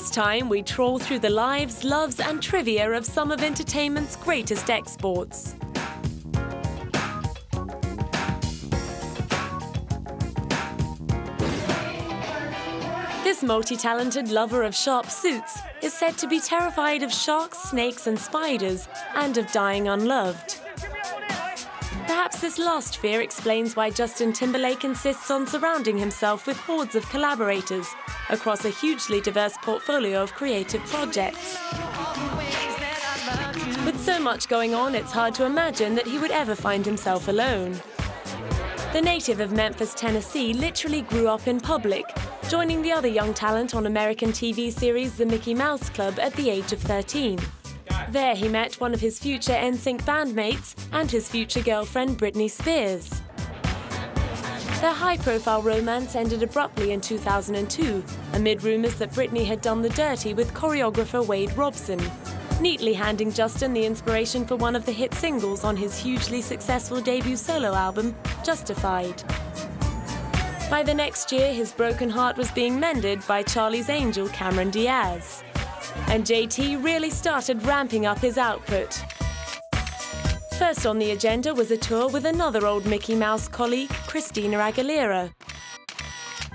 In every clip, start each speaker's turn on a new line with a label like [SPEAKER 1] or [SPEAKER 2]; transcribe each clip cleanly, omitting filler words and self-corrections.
[SPEAKER 1] This time, we trawl through the lives, loves, and trivia of some of entertainment's greatest exports. This multi-talented lover of sharp suits is said to be terrified of sharks, snakes, and spiders, and of dying unloved. Perhaps this last fear explains why Justin Timberlake insists on surrounding himself with hordes of collaborators across a hugely diverse portfolio of creative projects. With so much going on, it's hard to imagine that he would ever find himself alone. The native of Memphis, Tennessee, literally grew up in public, joining the other young talent on American TV series The Mickey Mouse Club at the age of 13. There he met one of his future NSYNC bandmates and his future girlfriend Britney Spears. Their high-profile romance ended abruptly in 2002, amid rumours that Britney had done the dirty with choreographer Wade Robson, neatly handing Justin the inspiration for one of the hit singles on his hugely successful debut solo album, Justified. By the next year, his broken heart was being mended by Charlie's angel, Cameron Diaz. And JT really started ramping up his output. First on the agenda was a tour with another old Mickey Mouse colleague, Christina Aguilera.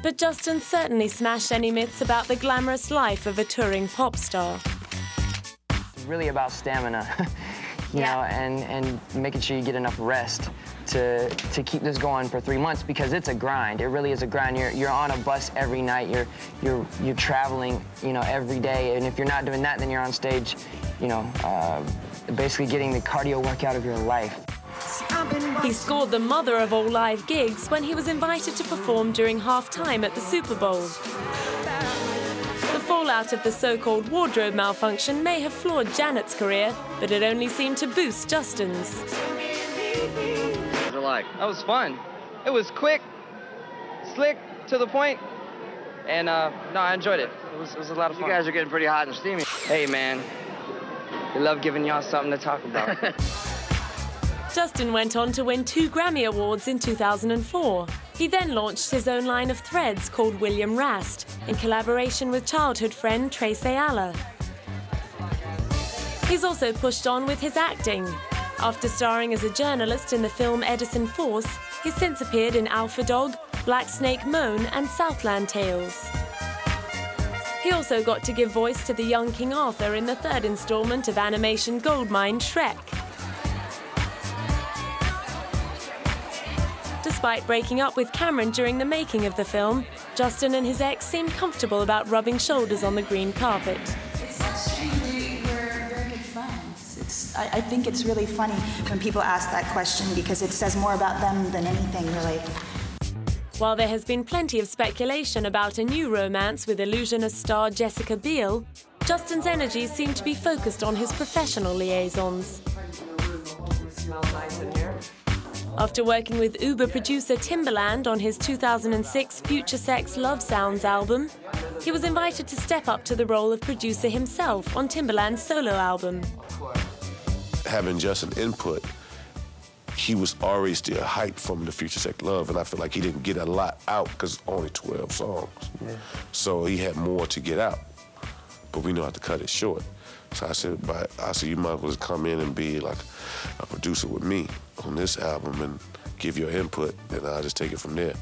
[SPEAKER 1] But Justin certainly smashed any myths about the glamorous life of a touring pop star.
[SPEAKER 2] It's really about stamina, you know, and making sure you get enough rest to keep this going for 3 months, because it's a grind. It really is a grind. You're on a bus every night. You're traveling, you know, every day. And if you're not doing that, then you're on stage, you know, basically getting the cardio workout of your life.
[SPEAKER 1] He scored the mother of all live gigs when he was invited to perform during halftime at the Super Bowl. The fallout of the so-called wardrobe malfunction may have flawed Janet's career, but it only seemed to boost Justin's.
[SPEAKER 3] What was it like? That was fun. It was quick, slick, to the point, and no, I enjoyed it. It was a lot of fun.
[SPEAKER 2] You guys are getting pretty hot and steamy.
[SPEAKER 3] Hey, man. We love giving y'all something to talk about.
[SPEAKER 1] Justin went on to win 2 Grammy Awards in 2004. He then launched his own line of threads called William Rast, in collaboration with childhood friend Trace Ayala. He's also pushed on with his acting. After starring as a journalist in the film Edison Force, he's since appeared in Alpha Dog, Black Snake Moan, and Southland Tales. He also got to give voice to the young King Arthur in the 3rd installment of animation goldmine Shrek. Despite breaking up with Cameron during the making of the film, Justin and his ex seemed comfortable about rubbing shoulders on the green carpet.
[SPEAKER 4] We're very good friends. I think it's really funny when people ask that question, because it says more about them than anything, really.
[SPEAKER 1] While there has been plenty of speculation about a new romance with Illusionist star Jessica Biel, Justin's energies seem to be focused on his professional liaisons. After working with Uber producer Timbaland on his 2006 Future Sex Love Sounds album, he was invited to step up to the role of producer himself on Timbaland's solo album.
[SPEAKER 5] Having Justin input, he was already still hyped from the Future Sex Love, and I feel like he didn't get a lot out because only 12 songs. Yeah. So he had more to get out, but we know how to cut it short. So I said, you might as well come in and be like a producer with me on this album and give your input, and I'll just take it from there.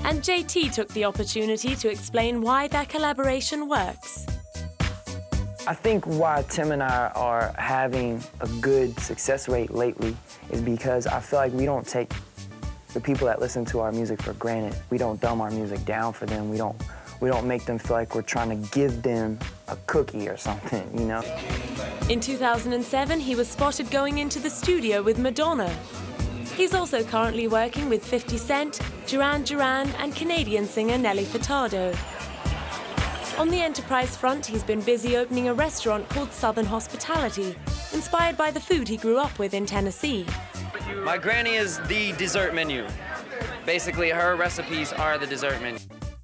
[SPEAKER 1] And JT took the opportunity to explain why that collaboration works.
[SPEAKER 2] I think why Tim and I are having a good success rate lately is because I feel like we don't take the people that listen to our music for granted. We don't dumb our music down for them. We don't make them feel like we're trying to give them a cookie or something, you know?
[SPEAKER 1] In 2007, he was spotted going into the studio with Madonna. He's also currently working with 50 Cent, Duran Duran, and Canadian singer Nelly Furtado. On the enterprise front, he's been busy opening a restaurant called Southern Hospitality, inspired by the food he grew up with in Tennessee.
[SPEAKER 6] My granny is the dessert menu. Basically, her recipes are the dessert menu.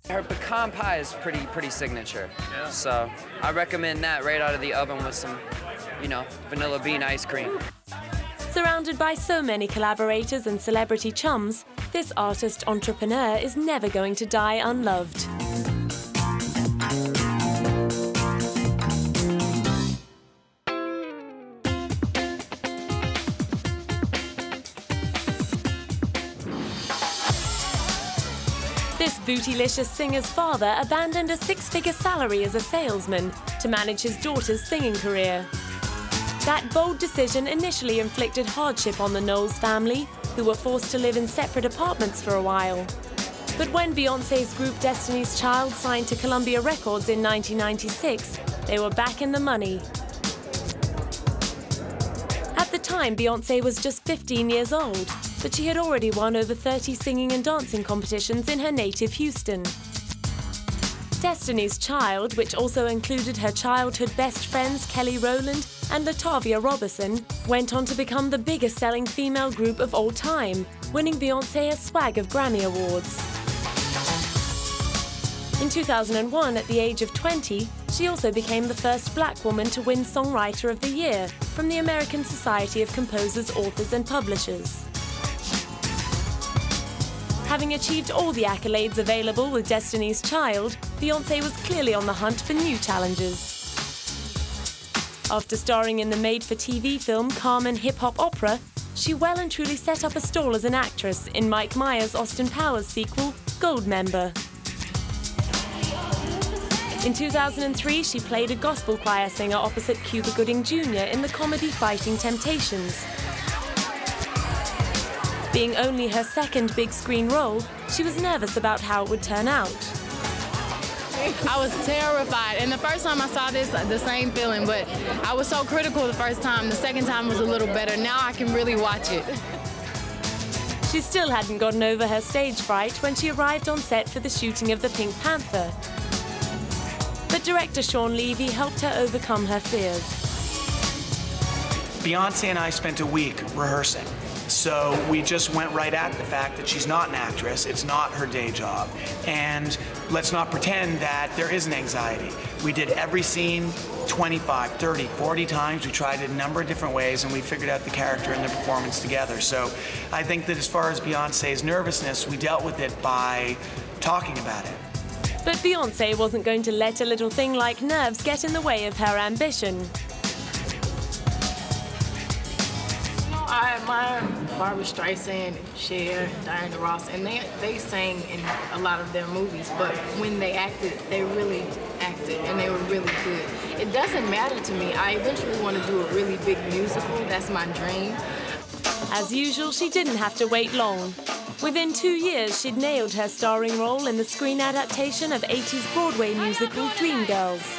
[SPEAKER 6] Her pecan pie is pretty signature. Yeah. So I recommend that right out of the oven with some, you know, vanilla bean ice cream.
[SPEAKER 1] Surrounded by so many collaborators and celebrity chums, this artist entrepreneur is never going to die unloved. bootylicious singer's father abandoned a six-figure salary as a salesman to manage his daughter's singing career. That bold decision initially inflicted hardship on the Knowles family, who were forced to live in separate apartments for a while. But when Beyoncé's group Destiny's Child signed to Columbia Records in 1996, they were back in the money. At the time, Beyoncé was just 15 years old, but she had already won over 30 singing and dancing competitions in her native Houston. Destiny's Child, which also included her childhood best friends Kelly Rowland and Latavia Robertson, went on to become the biggest-selling female group of all time, winning Beyoncé a swag of Grammy Awards. In 2001, at the age of 20, she also became the first black woman to win Songwriter of the Year from the American Society of Composers, Authors and Publishers. Having achieved all the accolades available with Destiny's Child, Beyoncé was clearly on the hunt for new challenges. After starring in the made-for-TV film Carmen hip-hop opera, she well and truly set up a stall as an actress in Mike Myers' Austin Powers sequel, Goldmember. In 2003, she played a gospel choir singer opposite Cuba Gooding Jr. in the comedy Fighting Temptations. Being only her second big-screen role, she was nervous about how it would turn out.
[SPEAKER 7] I was terrified, and the first time I saw this, the same feeling, but I was so critical the first time. The second time was a little better. Now I can really watch it.
[SPEAKER 1] She still hadn't gotten over her stage fright when she arrived on set for the shooting of The Pink Panther. But director Sean Levy helped her overcome her fears.
[SPEAKER 8] Beyoncé and I spent a week rehearsing. So we just went right at the fact that she's not an actress, it's not her day job. And let's not pretend that there isn't anxiety. We did every scene 25, 30, 40 times. We tried it a number of different ways and we figured out the character and the performance together. So I think that as far as Beyoncé's nervousness, we dealt with it by talking about it.
[SPEAKER 1] But Beyoncé wasn't going to let a little thing like nerves get in the way of her ambition.
[SPEAKER 7] I admire Barbra Streisand, Cher, Diana Ross, and they sang in a lot of their movies, but when they acted, they really acted, and they were really good. It doesn't matter to me. I eventually want to do a really big musical. That's my dream.
[SPEAKER 1] As usual, she didn't have to wait long. Within 2 years, she'd nailed her starring role in the screen adaptation of 80s Broadway musical Dreamgirls.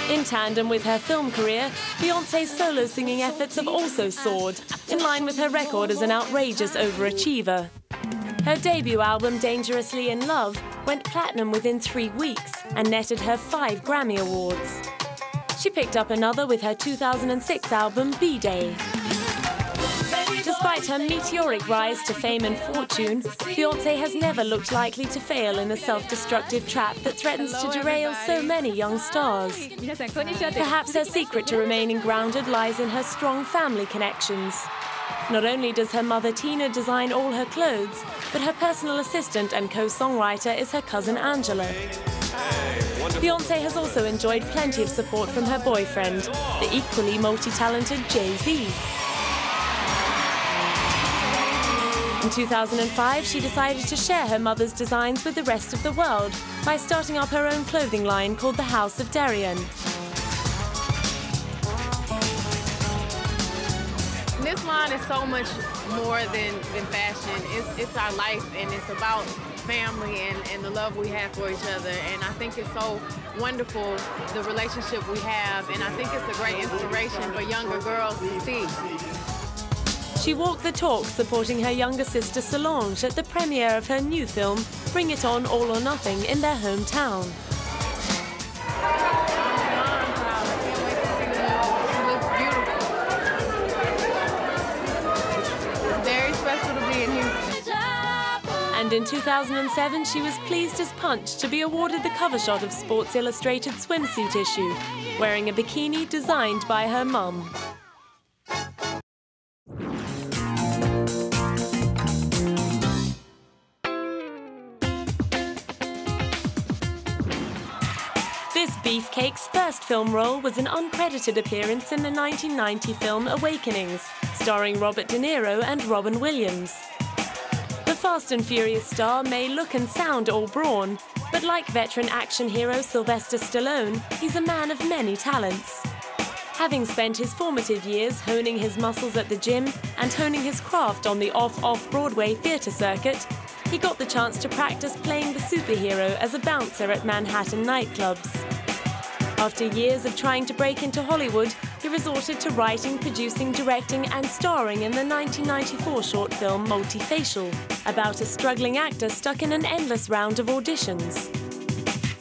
[SPEAKER 1] In tandem with her film career, Beyoncé's solo singing efforts have also soared, in line with her record as an outrageous overachiever. Her debut album, Dangerously in Love, went platinum within 3 weeks and netted her 5 Grammy Awards. She picked up another with her 2006 album, B-Day. Despite her meteoric rise to fame and fortune, Beyoncé has never looked likely to fail in the self-destructive trap that threatens to derail so many young stars. Perhaps her secret to remaining grounded lies in her strong family connections. Not only does her mother Tina design all her clothes, but her personal assistant and co-songwriter is her cousin Angela. Beyoncé has also enjoyed plenty of support from her boyfriend, the equally multi-talented Jay-Z. In 2005, she decided to share her mother's designs with the rest of the world by starting up her own clothing line called the House of Darian.
[SPEAKER 7] This line is so much more than fashion. It's our life, and it's about family and the love we have for each other. And I think it's so wonderful, the relationship we have, and I think it's a great inspiration for younger girls to see.
[SPEAKER 1] She walked the talk supporting her younger sister Solange at the premiere of her new film, Bring It On All or Nothing, in their hometown.
[SPEAKER 7] Very special to be in Houston.
[SPEAKER 1] And in 2007, she was pleased as punch to be awarded the cover shot of Sports Illustrated swimsuit issue, wearing a bikini designed by her mum. This beefcake's first film role was an uncredited appearance in the 1990 film Awakenings, starring Robert De Niro and Robin Williams. The Fast and Furious star may look and sound all brawn, but like veteran action hero Sylvester Stallone, he's a man of many talents. Having spent his formative years honing his muscles at the gym and honing his craft on the off-Broadway theatre circuit, he got the chance to practice playing the superhero as a bouncer at Manhattan nightclubs. After years of trying to break into Hollywood, he resorted to writing, producing, directing and starring in the 1994 short film Multifacial, about a struggling actor stuck in an endless round of auditions.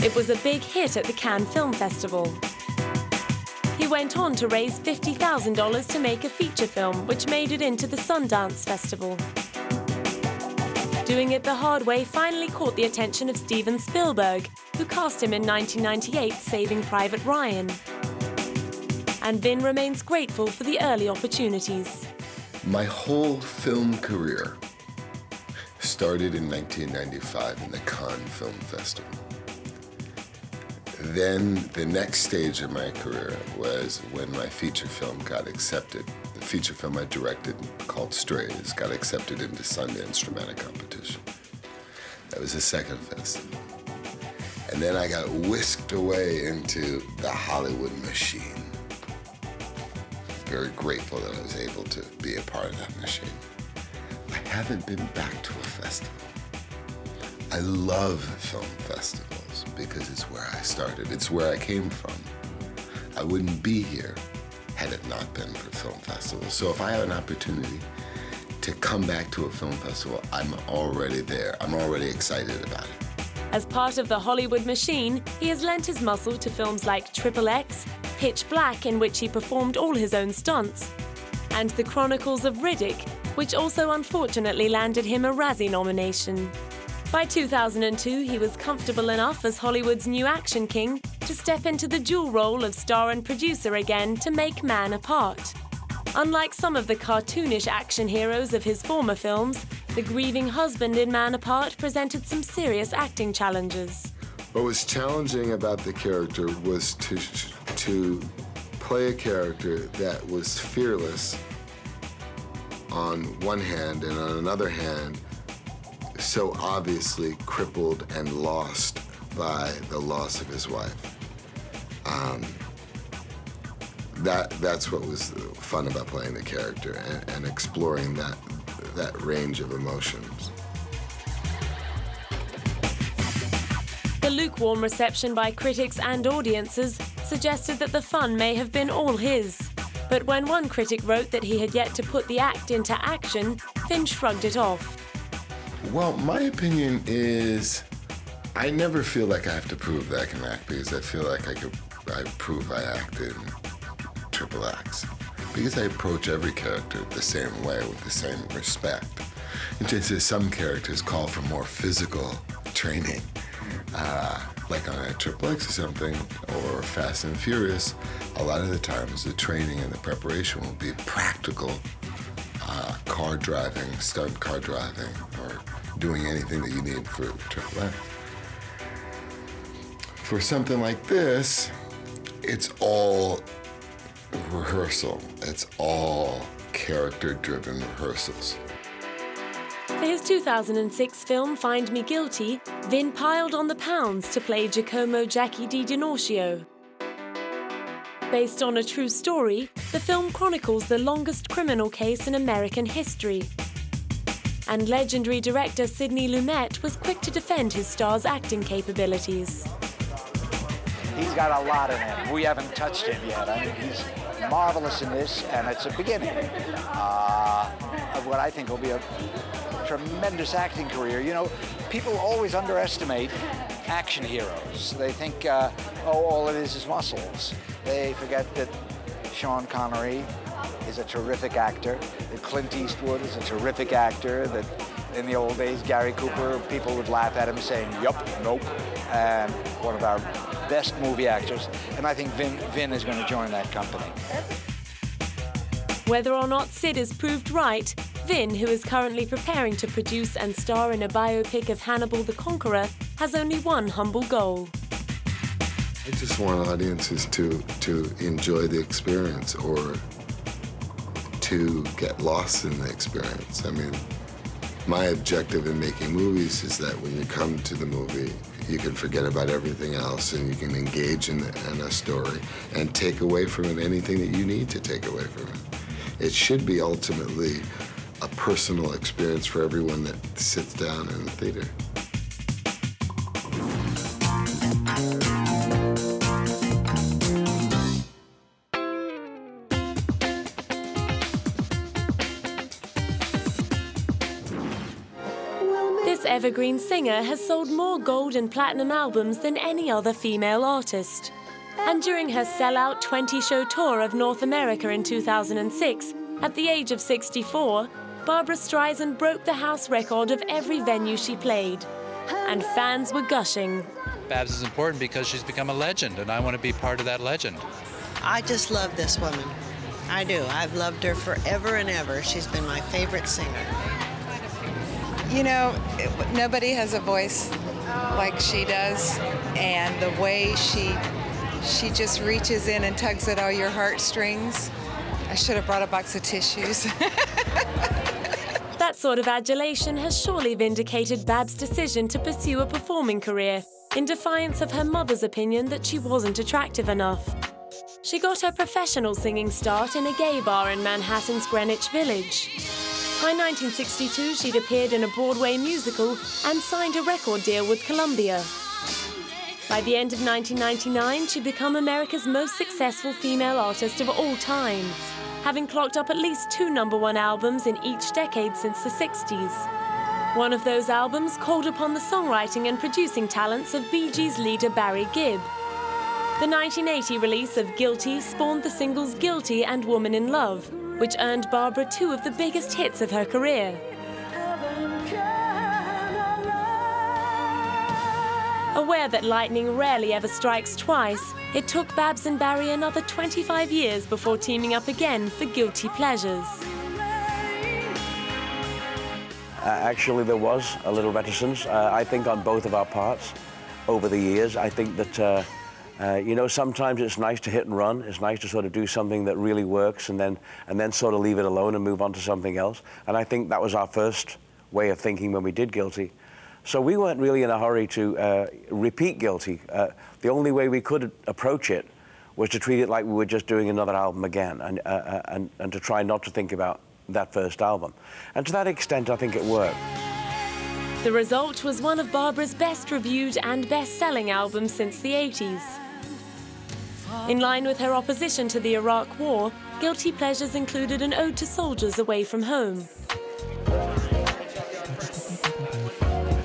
[SPEAKER 1] It was a big hit at the Cannes Film Festival. He went on to raise $50,000 to make a feature film, which made it into the Sundance Festival. Doing it the hard way finally caught the attention of Steven Spielberg, who cast him in 1998's Saving Private Ryan. And Vin remains grateful for the early opportunities.
[SPEAKER 9] My whole film career started in 1995 in the Cannes Film Festival. Then the next stage of my career was when my feature film got accepted. The feature film I directed, called Strays, got accepted into Sundance Dramatic Competition. That was the second festival. And then I got whisked away into the Hollywood machine. Very grateful that I was able to be a part of that machine. I haven't been back to a festival. I love film festivals because it's where I started. It's where I came from. I wouldn't be here had it not been for film festivals. So if I have an opportunity to come back to a film festival, I'm already there. I'm already excited about it.
[SPEAKER 1] As part of the Hollywood machine, he has lent his muscle to films like XXX, Pitch Black, in which he performed all his own stunts, and The Chronicles of Riddick, which also unfortunately landed him a Razzie nomination. By 2002, he was comfortable enough as Hollywood's new action king to step into the dual role of star and producer again to make Man Apart. Unlike some of the cartoonish action heroes of his former films, the grieving husband in Man Apart presented some serious acting challenges.
[SPEAKER 9] What was challenging about the character was to play a character that was fearless on one hand, and on another hand, so obviously crippled and lost by the loss of his wife. That's what was fun about playing the character and exploring that range of emotions.
[SPEAKER 1] The lukewarm reception by critics and audiences suggested that the fun may have been all his. But when one critic wrote that he had yet to put the act into action, Vin shrugged it off.
[SPEAKER 9] Well, my opinion is I never feel like I have to prove that I can act because I feel like I prove I act in triple acts. Because I approach every character the same way with the same respect. And just as some characters call for more physical training, like on a Triple X or something, or Fast and Furious, a lot of the times the training and the preparation will be practical car driving, stunt car driving, or doing anything that you need for Triple X. For something like this, it's all rehearsal. It's all character-driven rehearsals.
[SPEAKER 1] For his 2006 film Find Me Guilty, Vin piled on the pounds to play Giacomo Jackie Di Giorgio. Based on a true story, the film chronicles the longest criminal case in American history. And legendary director Sidney Lumet was quick to defend his star's acting capabilities.
[SPEAKER 10] He's got a lot in him. We haven't touched him yet. I mean, he's marvelous in this, and it's a beginning of what I think will be a tremendous acting career. You know, people always underestimate action heroes. They think, oh, all it is muscles. They forget that Sean Connery is a terrific actor, that Clint Eastwood is a terrific actor, that in the old days, Gary Cooper, people would laugh at him saying, yup, nope, and one of our best movie actors. And I think Vin is going to join that company.
[SPEAKER 1] Whether or not Sid is proved right, Vin, who is currently preparing to produce and star in a biopic of Hannibal the Conqueror, has only one humble goal.
[SPEAKER 9] I just want audiences to enjoy the experience or to get lost in the experience. I mean, My objective in making movies is that when you come to the movie, you can forget about everything else and you can engage in a story and take away from it anything that you need to take away from it. It should be ultimately a personal experience for everyone that sits down in the theater.
[SPEAKER 1] This evergreen singer has sold more gold and platinum albums than any other female artist. And during her sellout 20-show tour of North America in 2006, at the age of 64, Barbra Streisand broke the house record of every venue she played. And fans were gushing.
[SPEAKER 11] Babs is important because she's become a legend, and I want to be part of that legend.
[SPEAKER 12] I just love this woman. I do. I've loved her forever and ever. She's been my favorite singer.
[SPEAKER 13] You know, nobody has a voice like she does, and the way she just reaches in and tugs at all your heartstrings. I should have brought a box of tissues.
[SPEAKER 1] That sort of adulation has surely vindicated Babs' decision to pursue a performing career, in defiance of her mother's opinion that she wasn't attractive enough. She got her professional singing start in a gay bar in Manhattan's Greenwich Village. By 1962, she'd appeared in a Broadway musical and signed a record deal with Columbia. By the end of 1999, she'd become America's most successful female artist of all time, having clocked up at least 2 #1 albums in each decade since the 60s. One of those albums called upon the songwriting and producing talents of Bee Gees leader Barry Gibb. The 1980 release of Guilty spawned the singles Guilty and Woman in Love, which earned Barbra 2 of the biggest hits of her career. Aware that lightning rarely ever strikes twice, it took Babs and Barry another 25 years before teaming up again for Guilty Pleasures.
[SPEAKER 14] Actually, there was a little reticence, I think, on both of our parts over the years. I think that, you know, sometimes it's nice to hit and run. It's nice to sort of do something that really works and then sort of leave it alone and move on to something else. And I think that was our first way of thinking when we did Guilty. So we weren't really in a hurry to repeat Guilty. The only way we could approach it was to treat it like we were just doing another album again and to try not to think about that first album. And to that extent, I think it worked.
[SPEAKER 1] The result was one of Barbra's best-reviewed and best-selling albums since the 80s. In line with her opposition to the Iraq War, Guilty Pleasures included an ode to soldiers away from home.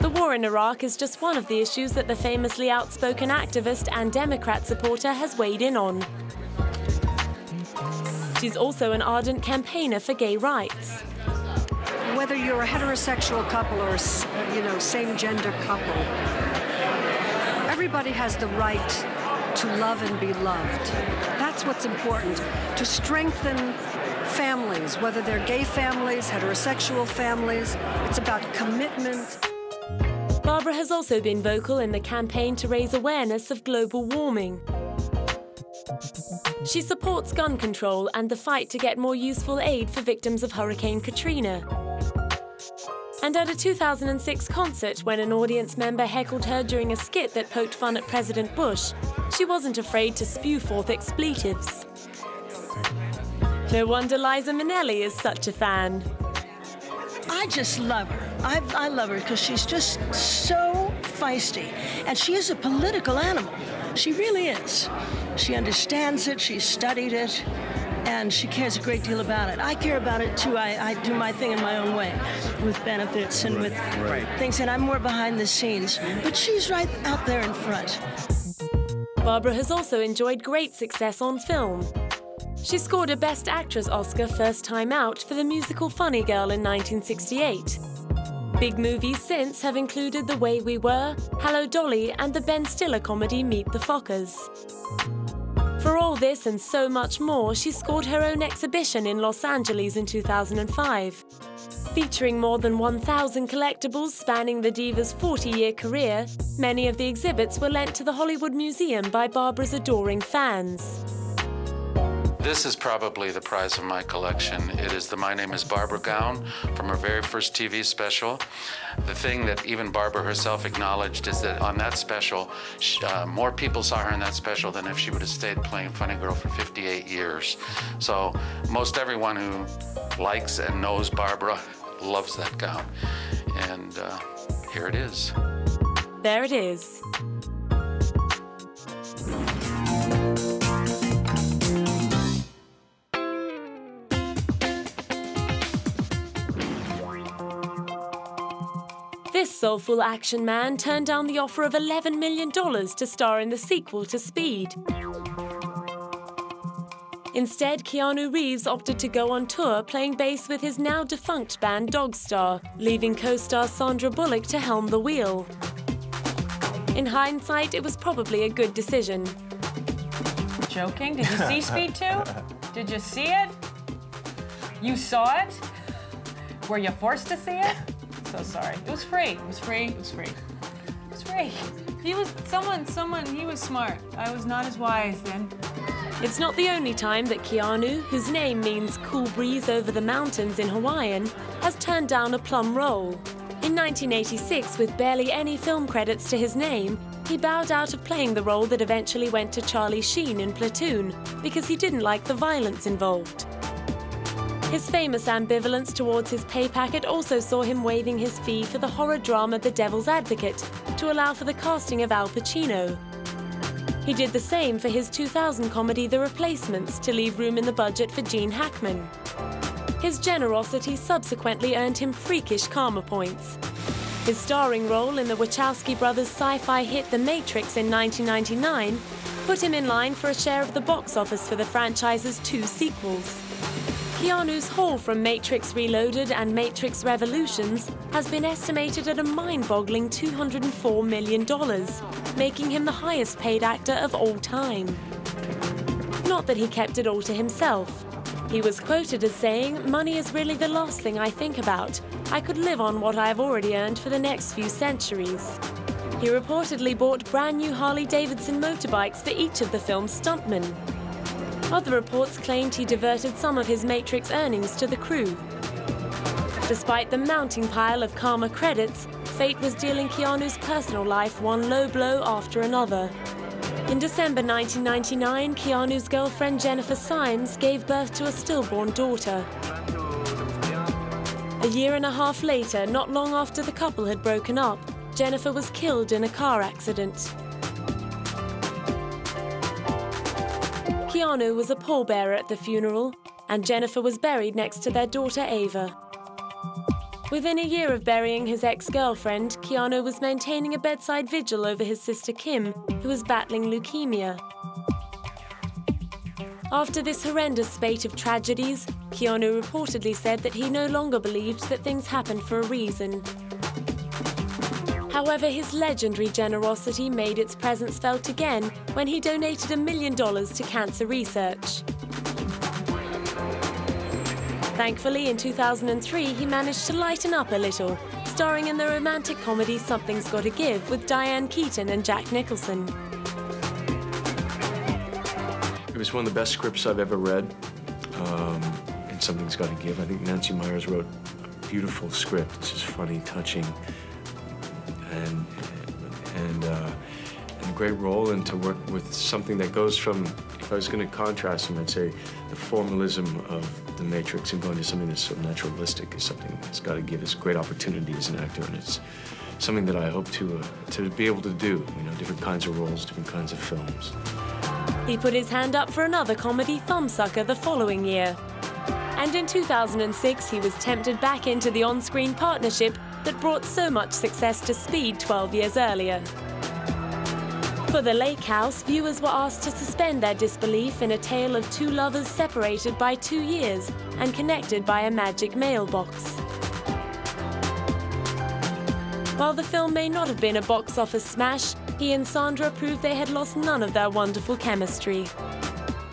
[SPEAKER 1] The war in Iraq is just one of the issues that the famously outspoken activist and Democrat supporter has weighed in on. She's also an ardent campaigner for gay rights.
[SPEAKER 15] Whether you're a heterosexual couple or, you know, same-gender couple, everybody has the right to love and be loved. That's what's important, to strengthen families, whether they're gay families, heterosexual families. It's about commitment.
[SPEAKER 1] Barbra has also been vocal in the campaign to raise awareness of global warming. She supports gun control and the fight to get more useful aid for victims of Hurricane Katrina. And at a 2006 concert, when an audience member heckled her during a skit that poked fun at President Bush, she wasn't afraid to spew forth expletives. No wonder Liza Minnelli is such a fan.
[SPEAKER 16] I just love her. I love her because she's just so feisty. And she is a political animal. She really is. She understands it, she's studied it, and she cares a great deal about it. I care about it too. I do my thing in my own way, with benefits and with things, and I'm more behind the scenes. But she's right out there in front.
[SPEAKER 1] Barbra has also enjoyed great success on film. She scored a Best Actress Oscar first time out for the musical Funny Girl in 1968. Big movies since have included The Way We Were, Hello Dolly, and the Ben Stiller comedy Meet the Fockers. For all this and so much more, she scored her own exhibition in Los Angeles in 2005. Featuring more than 1,000 collectibles spanning the diva's 40-year career, many of the exhibits were lent to the Hollywood Museum by Barbra's adoring fans.
[SPEAKER 11] This is probably the prize of my collection. It is the My Name is Barbara gown from her very first TV special. The thing that even Barbara herself acknowledged is that on that special, more people saw her in that special than if she would have stayed playing Funny Girl for 58 years. So most everyone who likes and knows Barbara loves that gown. And here it is.
[SPEAKER 1] There it is. This soulful action man turned down the offer of $11 million to star in the sequel to Speed. Instead, Keanu Reeves opted to go on tour playing bass with his now defunct band Dogstar, leaving co-star Sandra Bullock to helm the wheel. In hindsight, it was probably a good decision.
[SPEAKER 17] Joking? Did you see Speed 2? Did you see it? You saw it? Were you forced to see it? So sorry. It was free. It was free. It was free. It was free. He was he was smart. I was not as wise then.
[SPEAKER 1] It's not the only time that Keanu, whose name means cool breeze over the mountains in Hawaiian, has turned down a plum role. In 1986, with barely any film credits to his name, he bowed out of playing the role that eventually went to Charlie Sheen in Platoon because he didn't like the violence involved. His famous ambivalence towards his pay packet also saw him waiving his fee for the horror drama The Devil's Advocate to allow for the casting of Al Pacino. He did the same for his 2000 comedy The Replacements to leave room in the budget for Gene Hackman. His generosity subsequently earned him freakish karma points. His starring role in the Wachowski brothers' sci-fi hit The Matrix in 1999 put him in line for a share of the box office for the franchise's 2 sequels. Keanu's haul from Matrix Reloaded and Matrix Revolutions has been estimated at a mind-boggling $204 million, making him the highest-paid actor of all time. Not that he kept it all to himself. He was quoted as saying, "Money is really the last thing I think about. I could live on what I have already earned for the next few centuries." He reportedly bought brand-new Harley-Davidson motorbikes for each of the film's stuntmen. Other reports claimed he diverted some of his Matrix earnings to the crew. Despite the mounting pile of karma credits, fate was dealing Keanu's personal life one low blow after another. In December 1999, Keanu's girlfriend Jennifer Symes gave birth to a stillborn daughter. A year and a half later, not long after the couple had broken up, Jennifer was killed in a car accident. Keanu was a pallbearer at the funeral, and Jennifer was buried next to their daughter Ava. Within a year of burying his ex-girlfriend, Keanu was maintaining a bedside vigil over his sister Kim, who was battling leukemia. After this horrendous spate of tragedies, Keanu reportedly said that he no longer believed that things happened for a reason. However, his legendary generosity made its presence felt again when he donated $1 million to cancer research. Thankfully, in 2003, he managed to lighten up a little, starring in the romantic comedy Something's Gotta Give with Diane Keaton and Jack Nicholson.
[SPEAKER 18] It was one of the best scripts I've ever read, and Something's Gotta Give. I think Nancy Meyers wrote a beautiful script. It's just funny, touching, and a great role, and to work with something that goes from, if I was going to contrast them, I'd say the formalism of The Matrix and going to something that's so naturalistic is something that's got to give us great opportunity as an actor, and it's something that I hope to be able to do, you know, different kinds of roles, different kinds of films.
[SPEAKER 1] He put his hand up for another comedy, Thumbsucker, the following year. And in 2006, he was tempted back into the on-screen partnership that brought so much success to Speed 12 years earlier. For The Lake House, viewers were asked to suspend their disbelief in a tale of 2 lovers separated by 2 years and connected by a magic mailbox. While the film may not have been a box office smash, he and Sandra proved they had lost none of their wonderful chemistry.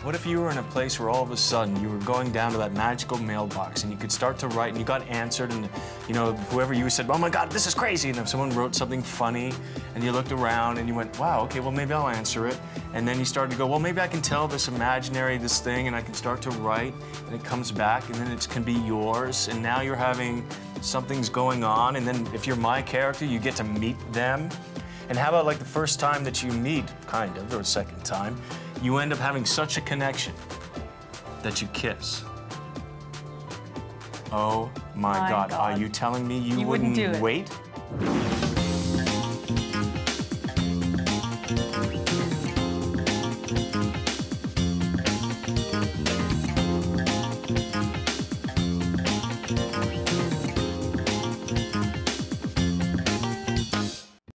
[SPEAKER 18] What if you were in a place where all of a sudden you were going down to that magical mailbox and you could start to write and you got answered and, you know, whoever you said, oh my God, this is crazy. And if someone wrote something funny and you looked around and you went, wow, okay, well, maybe I'll answer it. And then you started to go, well, maybe I can tell this imaginary, this thing, and I can start to write and it comes back and then it can be yours. And now you're having, something's going on. And then if you're my character, you get to meet them. And how about like the first time that you meet, kind of, or the second time, you end up having such a connection that you kiss. Oh my God. Are you telling me you wouldn't
[SPEAKER 17] do it?
[SPEAKER 18] Wait?